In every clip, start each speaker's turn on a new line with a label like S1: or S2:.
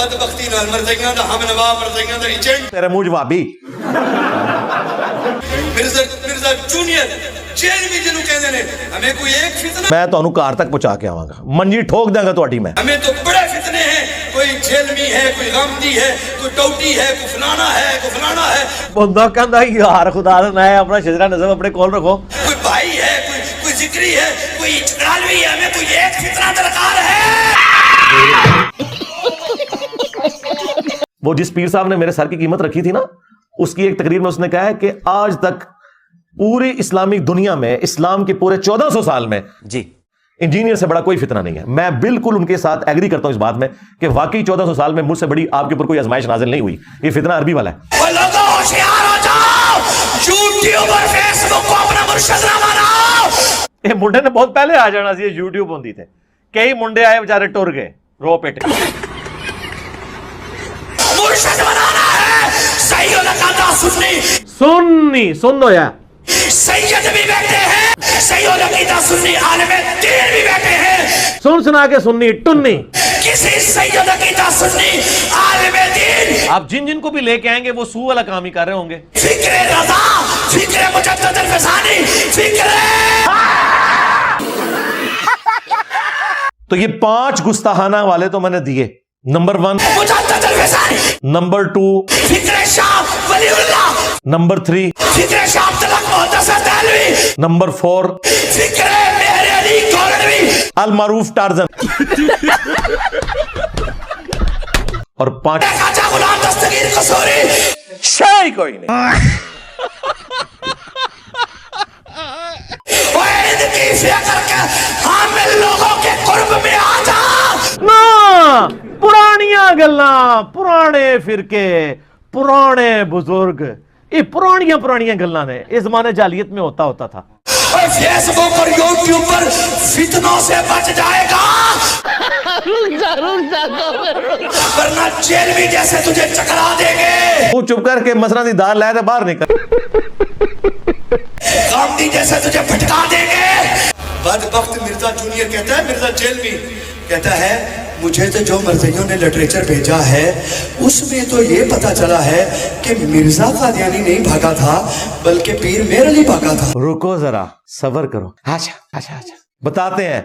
S1: بدبختی نال مرزائیاں دا ہم نوا مرزائیاں دا ایجنٹ
S2: تیرے منہ جوابی
S1: مرزا جونیئر جیل بھی جنوں کہندے نے ہمیں کوئی ایک فتنہ
S2: میں تانوں گھر تک پہنچا کے آواں گا منجی ٹھوک دیں گا تہاڈی میں
S1: ہمیں تو بڑے فتنے ہیں کوئی جیلمی ہے کوئی غامدی ہے کوئی ٹوٹی ہے کوئی فلانا ہے کوئی فلانا ہے
S2: بندہ کہندا یار خدا دا نہ اپنا شجرا نظم اپنے کول رکھو
S1: کوئی بھائی ہے کوئی ذکری ہے کوئی چکرالوی ہے ہمیں کوئی ایک فتنہ درکار ہے
S2: وہ جس پیر صاحب نے میرے سر کی قیمت رکھی تھی نا اس کی ایک تقریر میں اس نے کہا ہے کہ آج تک پوری اسلامی دنیا میں اسلام کے پورے 1400 سال میں
S3: جی
S2: انجینئر سے بڑا کوئی فتنہ نہیں ہے. میں بالکل ان کے ساتھ ایگری کرتا ہوں اس بات میں کہ واقعی 1400 سال میں مجھ سے بڑی آپ کے اوپر کوئی آزمائش نازل نہیں ہوئی. یہ فتنہ عربی والا ہے. یہ منڈے نے بہت پہلے آ جانا سی یوٹیوب ہوندی تھے کئی منڈے آئے بیچارے ٹر گئے رو پیٹے. سنی سن ہویا
S1: سید بھی بیٹھے ہیں سید عقیدہ سنی عالم دین بھی بیٹھے ہیں
S2: سن سنا کے سنی ٹنی
S1: کسی سید عقیدہ سنی عالم دین
S2: آپ جن جن کو بھی لے کے آئیں گے وہ سو والا کام ہی کر رہے ہوں گے.
S1: فکر رضا فکر مجدد الفسانی فکر
S2: تو یہ 5 گستاخانہ والے تو میں نے دیے. نمبر 1
S1: مجدد الفسانی
S2: نمبر 2
S1: فکر شاہ ولی اللہ
S2: نمبر 3
S1: فکر شاہ عبداللہ محدث دہلوی
S2: نمبر 4
S1: فکر مہر علی گولڈوی
S2: المعروف ٹارزن اور 5
S1: خواجہ غلام دستگیر قصوری
S2: شاہی کوئی نہیں.
S1: وہ ان کی فکر کے حامل لوگوں کے قرب میں آ جا
S2: نا پرانیاں گلاں پرانے فرقے پرانے بزرگ یہ پرانیاں گلاں نے اس زمانے جاہلیت میں ہوتا تھا.
S1: اور فیس بک اور یوٹیوب پر فتنوں سے بچ جائے گا ورنہ جیل بھی جیسے تجھے چکرا دیں گے.
S2: وہ چپ کر کے مسرا دی دال لائے تھے باہر نکل
S1: غامدی جیسے تجھے پھٹکا دیں گے. بدبخت مرزا جونیئر کہتا ہے مرزا جیل بھی کہتا ہے مجھے تو جو مرزائیوں نے لٹریچر بھیجا ہے اس میں تو یہ پتا چلا ہے کہ مرزا قادیانی نہیں بھاگا تھا بلکہ پیر مہر علی بھاگا تھا.
S2: رکو ذرا صبر کرو. اچھا بتاتے ہیں.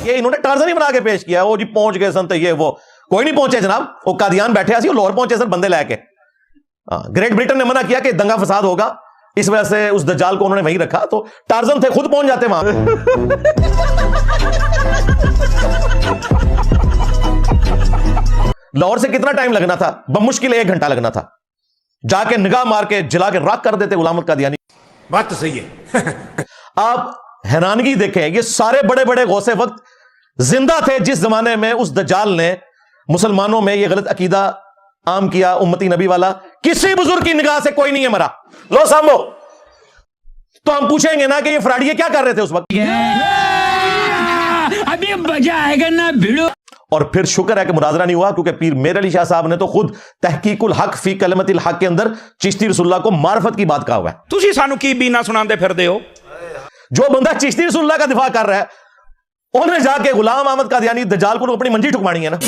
S2: یہ انہوں نے ٹارزن ہی بنا کے پیش کیا. وہ جی پہنچ گئے سن تو یہ وہ کوئی نہیں پہنچے جناب. وہ قادیان بیٹھے سی وہ لاہور پہنچے سن بندے لے کے. گریٹ برٹن نے منع کیا کہ دنگا فساد ہوگا اس وجہ سے اس دجال کو انہوں نے وہیں رکھا تو ٹارزن تھے خود پہنچ جاتے وہاں. لاہور سے کتنا ٹائم لگنا تھا؟ بمشکل 1 گھنٹہ لگنا تھا. جا کے نگاہ مار کے جلا کے راک کر دیتے غلام القادیانی.
S3: بات تو صحیح ہے.
S2: آپ حیرانگی دیکھیں یہ سارے بڑے بڑے غوث وقت زندہ تھے جس زمانے میں اس دجال نے مسلمانوں میں یہ غلط عقیدہ عام کیا امتی نبی والا. کسی بزرگ کی نگاہ سے کوئی نہیں ہے مرا. لو سامو تو ہم پوچھیں گے نا کہ یہ فراڈیے کیا کر رہے تھے اس وقت.
S4: ابھی مزہ آئے گا نا بھیڑو.
S2: اور پھر شکر ہے کہ مناظرہ نہیں ہوا کیونکہ پیر مہر علی شاہ صاحب نے تو خود تحقیق الحق فی کلمت الحق کے اندر چشتی رسول اللہ کو معرفت کی بات کہا ہوا ہے.
S3: تسی سانو کی بینا سناندے پھر دے ہو.
S2: جو بندہ چشتی رسول اللہ کا دفاع کر رہا ہے انہیں جا کے غلام احمد قادیانی دجال کو اپنی منجی ٹھکمانی ہے نا.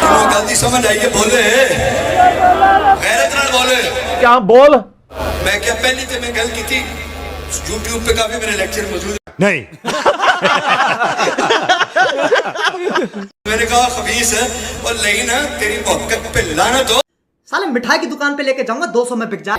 S1: غلطی سمجھ آئیے بولے غیرت نال بولے.
S2: کیا بول
S1: میں کیا پہلی تے میں گل کی تھی یوٹیوب پہ کافی میرے لیکچر موجود ہیں.
S3: نہیں
S1: میں نے کہا خبیث ہے اور لیکن تیری محقق پہ لعنت ہو.
S5: سالے مٹھائی کی دکان پہ لے کے جاؤں گا 200 میں بک جائے.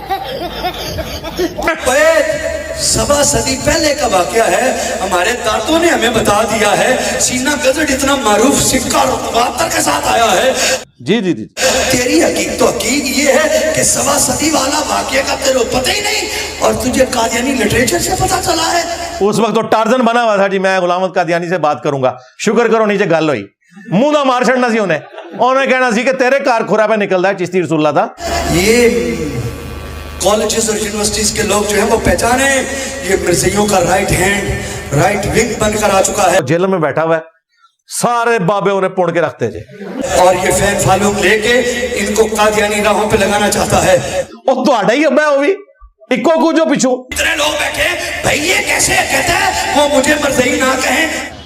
S1: 7 صدی پہلے کا واقعہ ہے. ہمارے دانتوں نے ہمیں بتا دیا ہے سینہ گزٹ اتنا معروف سکہ رتباتر کے ساتھ آیا ہے.
S2: جی
S1: تیری حقیقت تو حقیق یہ ہے کہ 7 صدی والا واقعہ کا تیرے پتہ ہی نہیں اور تجھے قادیانی لٹریچر سے پتا چلا ہے.
S2: اس وقت تو ٹارزن بنا ہوا تھا جی میں غلام احمد قادیانی سے بات کروں گا. شکر کرو نیچے گل ہوئی. منہ نہ مار چھڑنا سی انہیں کہنا سی کہ تیرے کار کھرا پہ نکل رہا ہے چشتی رسول اللہ تھا.
S1: یہ کالجز اور یونیورسٹیز کے لوگ جو ہیں وہ پہچانے یہ مرزائیوں کا رائٹ ہینڈ رائٹ ونگ بن کر آ چکا ہے.
S2: جیل میں بیٹھا ہوا ہے سارے بابے انہیں پوڑ کے رکھتے تھے
S1: اور یہ فین فالوگ لے کے ان کو قادیانی راہوں پہ لگانا چاہتا ہے.
S2: اور تو آڈا ہی اب میں ہوئی اکو کو جو پچھو
S1: اتنے لوگ بیٹھے بھائی یہ کیسے کہتا ہے وہ مجھے مرزائی نہ کہیں.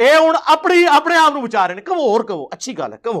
S2: ਇਹ ਹੁਣ ਆਪਣੇ ਆਪ ਨੂੰ ਵਿਚਾਰ ਰਹੇ ਨੇ, ਕਹੋ ਹੋਰ ਕਹੋ, ਅੱਛੀ ਗੱਲ ਹੈ, ਕਹੋ।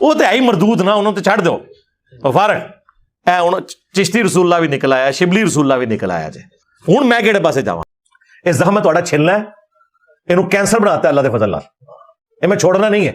S2: ਉਹ ਤੇ ਹੈ ਹੀ ਮਰਦੂਦ ਨਾ, ਉਹਨੂੰ ਤੇ ਛੱਡ ਦਿਓ। ਉਹ ਫਰਕ ਇਹ ਹੁਣ ਚਿਸ਼ਤੀ ਰਸੂਲਾ ਵੀ ਨਿਕਲ ਆਇਆ, ਸ਼ਿਬਲੀ ਰਸੂਲਾ ਵੀ ਨਿਕਲ ਆਇਆ ਜੇ। ਹੁਣ ਮੈਂ ਕਿਹੜੇ ਪਾਸੇ ਜਾਵਾਂ? ਇਹ ਜ਼ਖਮ ਤੁਹਾਡਾ ਛਿਲਣਾ ਹੈ, ਇਹਨੂੰ ਕੈਂਸਰ ਬਣਾਤਾ ਅੱਲਾ ਦੇ ਫਜ਼ਲ ਨਾਲ। ਇਹ ਮੈਂ ਛੋੜਨਾ ਨਹੀਂ ਹੈ।